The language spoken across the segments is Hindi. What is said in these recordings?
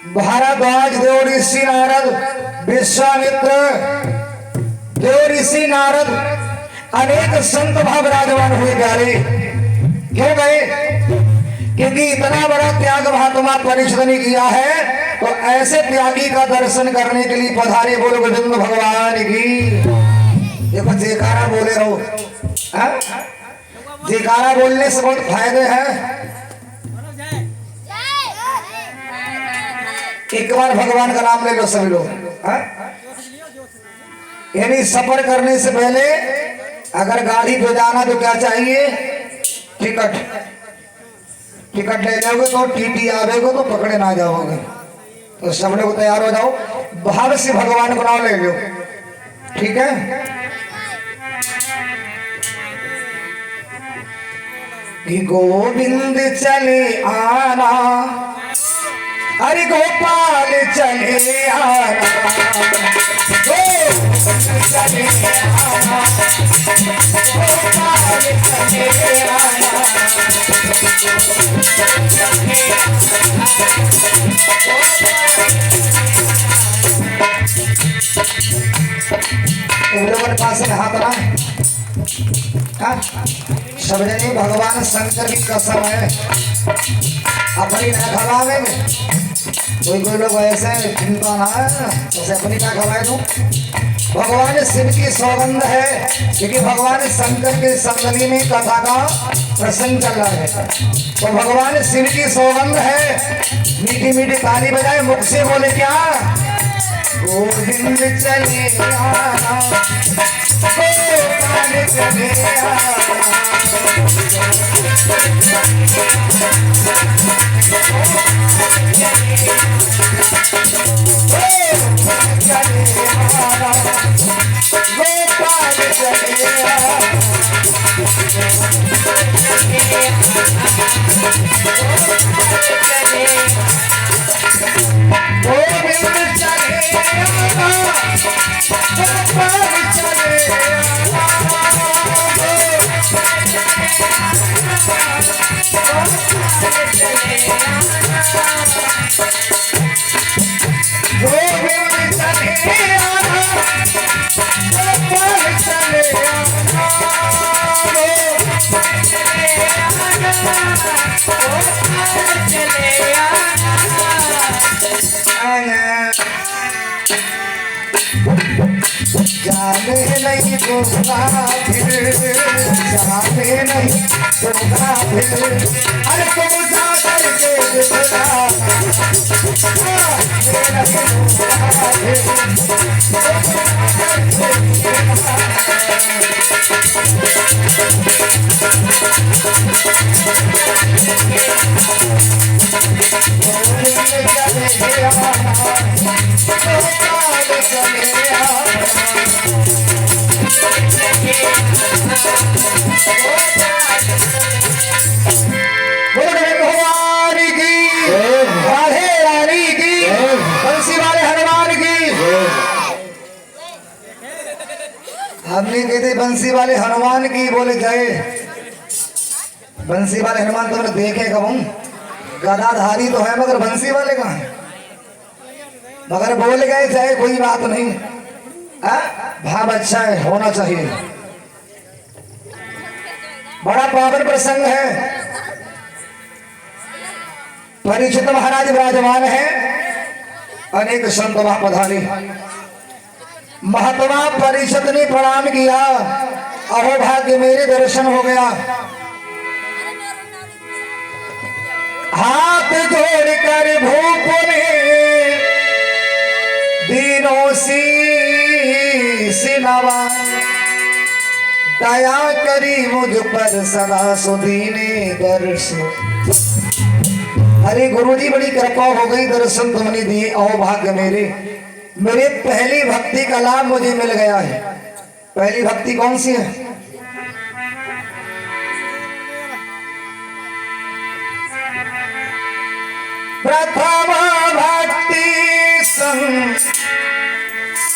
भारद्वाज देव ऋषि नारद, विश्वामित्र देव ऋषि नारद, अनेक संत भाव विराजमान हुए प्यारे। क्यों गए? क्योंकि इतना बड़ा त्याग महात्मा परीक्षित ने किया है, तो ऐसे त्यागी का दर्शन करने के लिए पधारे। बोलो गोविंद भगवान की। देखो जयकारा बोले रहो, जयकारा बोलने से बहुत फायदे हैं। एक बार भगवान का नाम ले लो सभी लोग। यानी सफर करने से पहले अगर गाड़ी पे जाना तो क्या चाहिए? टिकट। टिकट ले जाओगे तो टीटी आवेगो तो पकड़े ना जाओगे। तो सब लोग तैयार हो जाओ, भाव से भगवान का नाम ले लो, ठीक है? कि गोविंद चले आना, अरे गोपाल चले आना, गोविंद चले आना, गोपाल चले आना, लोगों पास में हाथ रहा सब जने भगवान शंकर की कसम है, अपनी न खवावे में। कोई लोग ऐसे चिंता ना है, उसे अपनी ना खवाए तो भगवान शिव की सौगंध है, क्योंकि भगवान शंकर के संगली में कथा का प्रसंग चल रहा है। तो भगवान शिव की सौगंध है, मीठी मीठी ताली बजाए, मुख से बोले क्या? गोविंद चले आना, गोपाल चले आना, जाने नहीं दूंगा फिर, जाने नहीं दूंगा फिर, अरे तुम जा करके दिखला, हमने कहते बंसी वाले हनुमान की, बोले जय। बंसी वाले हनुमान तुमने देखे कब? गदाधारी तो है मगर बंसी वाले कहाँ है? मगर बोल गए जय, कोई बात नहीं, भाव अच्छा है, होना चाहिए। बड़ा पावन प्रसंग है। परीक्षित महाराज विराजमान है, अनेक संत वहां पधारे। महात्मा परीक्षित ने प्रणाम किया, अहो भाग्य मेरे दर्शन हो गया। हाथ जोड़कर भूप ने दीनों सी नवा, दया करी मुझ पर सदा सुदीने दर्शन। अरे गुरुजी बड़ी कृपा हो गई, दर्शन तुमने दिए, अहो भाग्य मेरे पहली भक्ति का लाभ मुझे मिल गया है। पहली भक्ति कौन सी है? प्रथम भक्ति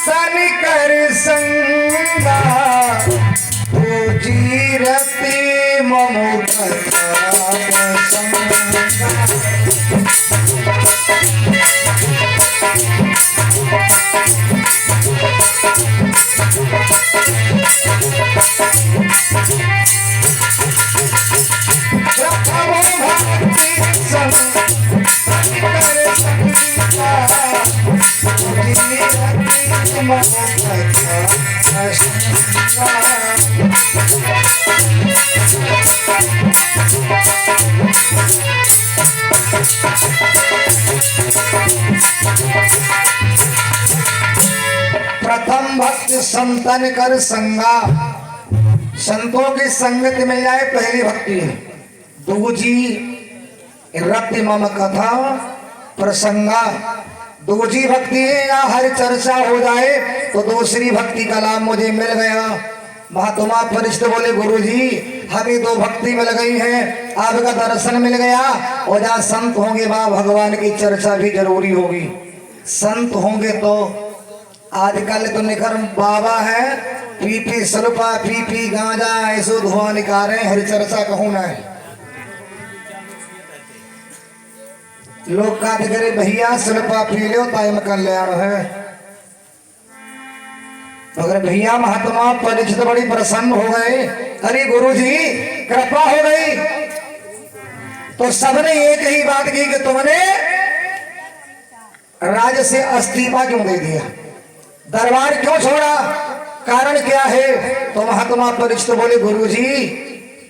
सनकर संगा, पूजी रति ममुख प्रथम भक्ति संतन कर संगा, संतों की संगत मिल जाए पहली भक्ति। दूजी रति मम कथा प्रसंगा, दूसरी भक्ति है या हर चर्चा हो जाए तो दूसरी भक्ति का लाभ मुझे मिल गया। महात्मा परिचित बोले गुरुजी हमें दो भक्ति मिल गई है, आपका दर्शन मिल गया और जहाँ संत होंगे वहाँ भगवान की चर्चा भी जरूरी होगी। संत होंगे तो आजकल तो निखर बाबा है, पी सलपा पी गांजा ऐसो धुआं निकाले, हर चर्चा कहूँ ना लोग काट करे भैया सलपा पी लो टाइम कल्याण है। मगर भैया महात्मा परिचित बड़ी प्रसन्न हो गए, अरे गुरुजी कृपा हो गई। तो सबने एक ही बात की कि तुमने राज से इस्तीफा क्यों दे दिया, दरबार क्यों छोड़ा, कारण क्या है। तो महात्मा परिचित बोले गुरुजी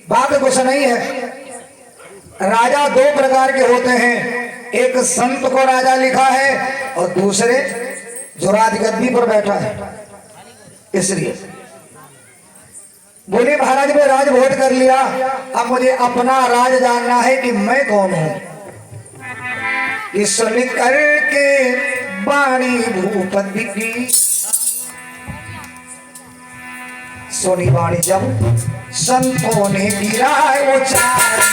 बात कुछ नहीं है, राजा दो प्रकार के होते हैं, एक संत को राजा लिखा है और दूसरे जो राजगद्दी पर बैठा है। इसलिए बोले महाराज मैं राज भोट कर लिया, अब मुझे अपना राज जानना है कि मैं कौन हूं। ये सुन करके बाणी भूपति की, सोनी वाणी जब संतों ने गिरा उचारी,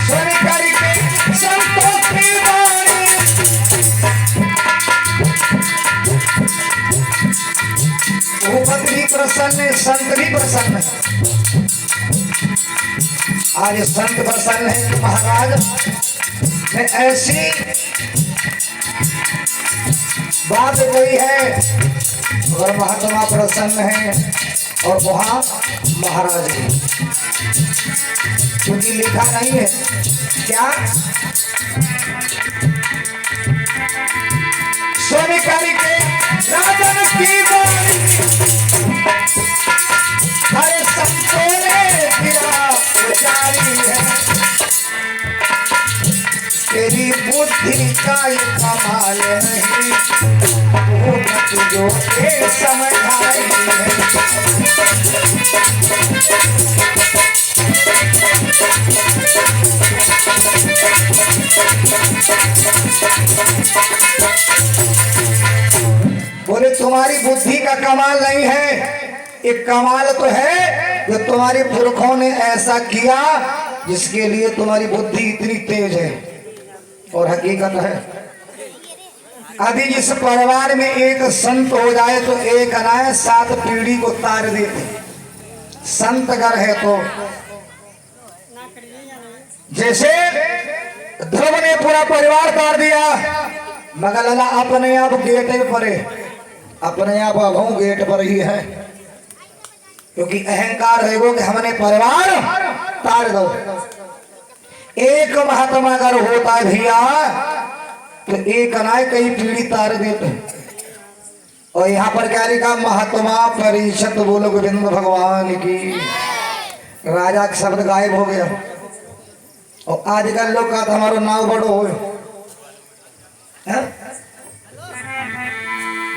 सुन करके संतों की वाणी, भूपति भी प्रसन्न है, संत भी प्रसन्न है। आज संत प्रसन्न है कि महाराज ने ऐसी बात कोई है, अगर महात्मा प्रसन्न है और वहां महाराज भी, क्योंकि लिखा नहीं है क्या सोने करके राजन की बाणी, हरे संतों ने गिरा उचारी है। तेरी बुद्धि का ये कमाल नहीं, भूपति जो ये समझाई है। बोले तुम्हारी बुद्धि का कमाल नहीं है, एक कमाल तो है जो तुम्हारे पुरखों ने ऐसा किया जिसके लिए तुम्हारी बुद्धि इतनी तेज है। और हकीकत है अभी जिस परिवार में एक संत हो जाए तो एक अनाय 7 पीढ़ी को तार देते। संत अगर है तो जैसे ध्रुव ने पूरा परिवार तार दिया, मगर लला अपने आप गेट पर, अपने आप अब गेट पर ही है, क्योंकि अहंकार है वो कि हमने परिवार तार दो। एक महात्मा अगर होता है भैया तो एक अनाय कई पीढ़ी तार देते। और यहाँ पर क्या लिखा, महात्मा परिषद बोलो गोविंद भगवान की। राजा का शब्द गायब हो गया और आजकल लोग का हमारा नाव बड़ो हो।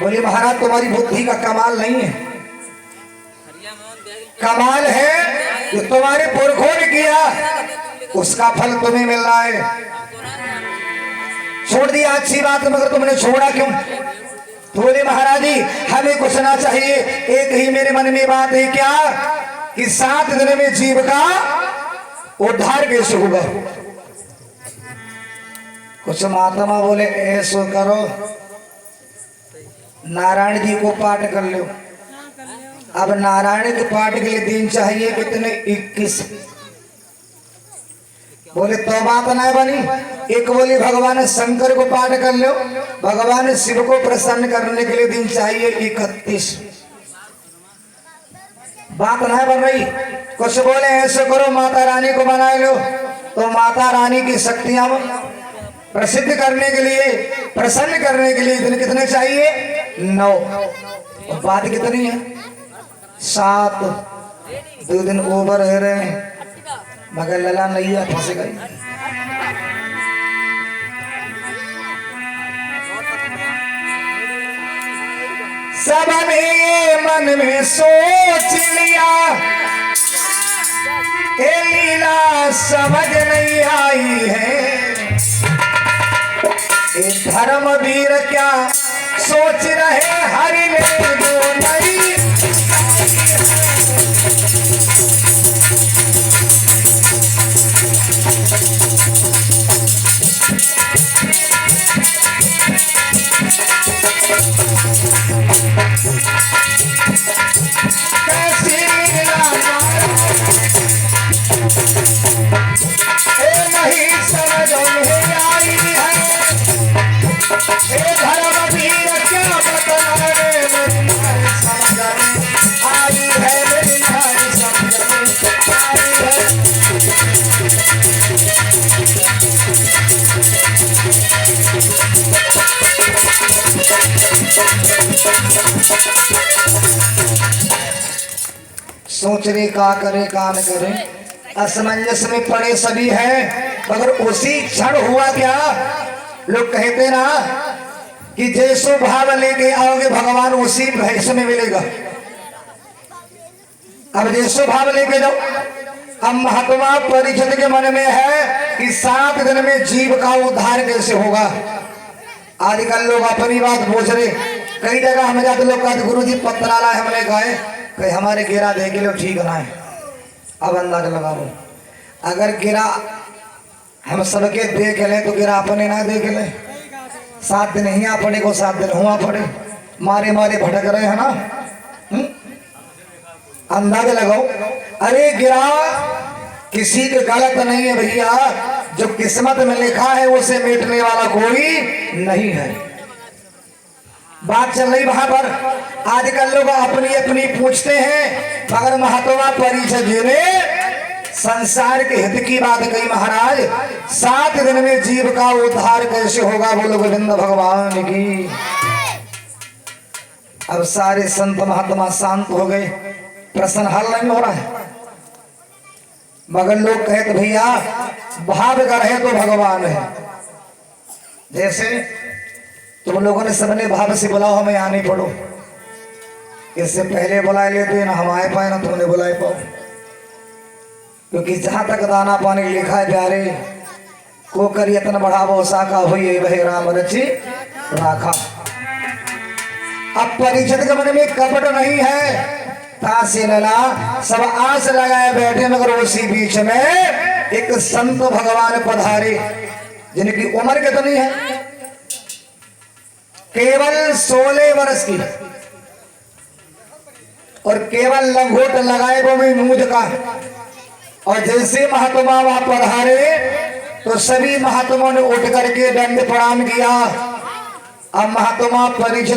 बोले महाराज तुम्हारी बुद्धि का कमाल नहीं है, कमाल है जो तुम्हारे पुरखों ने किया उसका फल तुम्हें मिल रहा है। छोड़ दिया अच्छी बात, मगर तुमने छोड़ा क्यों। तो बोले महाराज जी हमें कुछ ना चाहिए, एक ही मेरे मन में बात है क्या कि 7 दिन में जीव का उद्धार कैसे होगा। कुछ महात्मा बोले ऐसा करो नारायण जी को पाठ कर लो। अब नारायण के पाठ के लिए दिन चाहिए कितने, 21। बोले तो बात नहीं बनी। एक बोले भगवान शंकर को पाठ कर लो, भगवान शिव को प्रसन्न करने के लिए दिन चाहिए 31। बात नहीं बन रही। कुछ बोले ऐसे करो माता रानी को बना लो, तो माता रानी की शक्तियां प्रसिद्ध करने के लिए, प्रसन्न करने के लिए दिन कितने चाहिए? 9। और बात कितनी है? 7। 2 दिन ओवर रह रहे हैं मगर लला नैया फंस गई। सबने मन में सोच लिया, ये लीला समझ नहीं आई है। ये धर्मवीर क्या सोच रहे हरि ने जो नहीं। सोच रहे का करे का न करे, असमंजस में पड़े सभी हैं। मगर उसी क्षण हुआ क्या, लोग कहते ना कि जैसो भाव लेके आओगे भगवान उसी भैस में मिलेगा। अब जैसो भाव लेके जाओ। अब महात्मा परीक्षित के मन में है कि 7 दिन में जीव का उद्धार कैसे होगा। आजकल लोग अपनी बात पूछ रहे, कई जगह हम जाते लोग कहते गुरु जी पत्रा लाए, हमने कहे कहीं हमारे गिरा देख लो ठीक ना है। अब अंदाज लगाओ, अगर गिरा हम सबके देख ले तो गिरा अपने ना देख ले। 7 दिन ही अपने को 7 दिन हुआ पड़े, मारे मारे भटक रहे हैं ना। अंदाजा लगाओ। अरे गिरा किसी के गलत नहीं है भैया, जो किस्मत में लिखा है उसे मिटने वाला कोई नहीं है। बात चल रही वहां पर। आजकल लोग अपनी अपनी पूछते हैं, मगर महात्मा परीक्षित जी ने संसार के हित की बात कही। महाराज 7 दिन में जीव का उद्धार कैसे होगा, बोलो गोविंद भगवान की। अब सारे संत महात्मा शांत हो गए, प्रश्न हल नहीं हो रहा है। मगर लोग कहते भैया भाव कर है तो भगवान है। जैसे तुम लोगों ने सबने भाव से बुलाओ हमें आने पड़ो, इससे पहले बुलाए लेते ना हम आए पाए ना तुमने बुलाए पाओ। क्योंकि जहां तक दाना पानी लिखा है प्यारे को कर यत्न बढ़ावो साका हुई वही राम रची राखा। अब परीक्षित के मन में कपट नहीं है, तासे लला सब आस लगाए बैठे। मगर उसी बीच में एक संत भगवान पधारे, जिनकी उम्र कितनी है? केवल 16 वर्ष की, और केवल लंगोट लगाए वो भी मूद का। और जैसे महात्मा वहां पधारे तो सभी महात्माओं ने उठ करके दंड प्रणाम किया। अब महात्मा परीक्षित